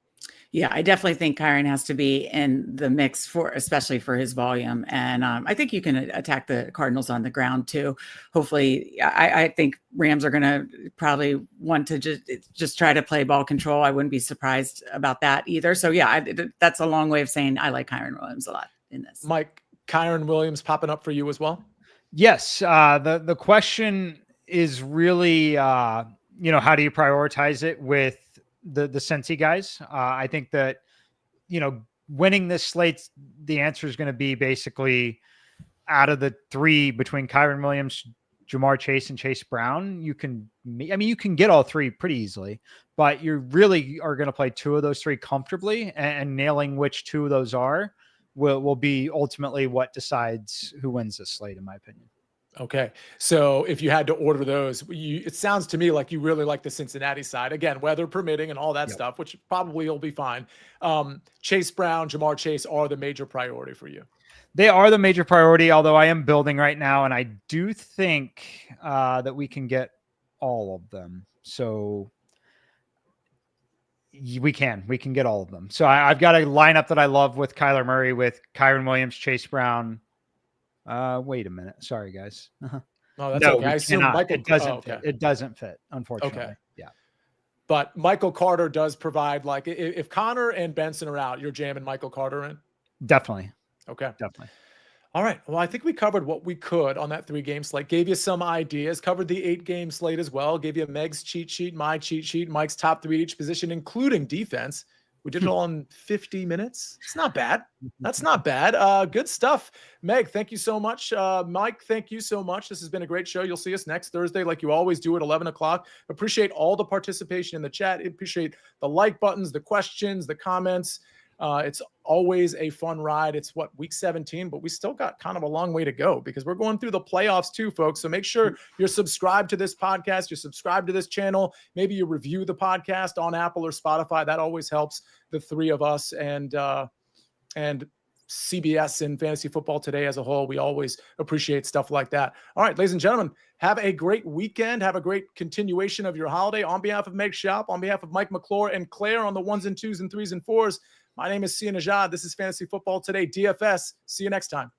Yeah, I definitely think Kyron has to be in the mix especially for his volume. And I think you can attack the Cardinals on the ground too. Hopefully, I think Rams are going to probably want to just try to play ball control. I wouldn't be surprised about that either. So yeah, that's a long way of saying I like Kyron Williams a lot in this. Mike, Kyron Williams popping up for you as well? Yes. The question is really, how do you prioritize it with the Cincy guys? I think that, winning this slate, the answer is going to be basically out of the three between Kyron Williams, Jamar Chase, and Chase Brown. You can get all three pretty easily, but you really are going to play two of those three comfortably, and nailing which two of those will be ultimately what decides who wins this slate, in my opinion. Okay. So if you had to order those, it sounds to me like you really like the Cincinnati side. Again, weather permitting and all that stuff, which probably will be fine. Chase Brown, Jamar Chase are the major priority for you. They are the major priority, although I am building right now, and I do think that we can get all of them. So we can get all of them. So I've got a lineup that I love with Kyler Murray, with Kyron Williams, Chase Brown. Wait a minute. Sorry, guys. Oh, that's okay. I assume Michael, it doesn't fit, unfortunately. Okay. Yeah. But Michael Carter does provide, like, if Connor and Benson are out, you're jamming Michael Carter in? Definitely. Okay. Definitely. All right. Well, I think we covered what we could on that 3-game slate. Gave you some ideas. Covered the 8-game slate as well. Gave you Meg's cheat sheet, my cheat sheet, Mike's top 3 at each position, including defense. We did it all in 50 minutes. It's not bad. That's not bad. Good stuff. Meg, thank you so much. Mike, thank you so much. This has been a great show. You'll see us next Thursday like you always do at 11 o'clock. Appreciate all the participation in the chat. Appreciate the like buttons, the questions, the comments. It's always a fun ride. It's week 17, but we still got kind of a long way to go because we're going through the playoffs too, folks. So make sure you're subscribed to this podcast. You're subscribed to this channel. Maybe you review the podcast on Apple or Spotify. That always helps the three of us and CBS and Fantasy Football Today as a whole. We always appreciate stuff like that. All right, ladies and gentlemen, have a great weekend. Have a great continuation of your holiday. On behalf of Meg Shop, on behalf of Mike McClure and Claire on the 1s and 2s and 3s and 4s, my name is Sia Najad. This is Fantasy Football Today, DFS. See you next time.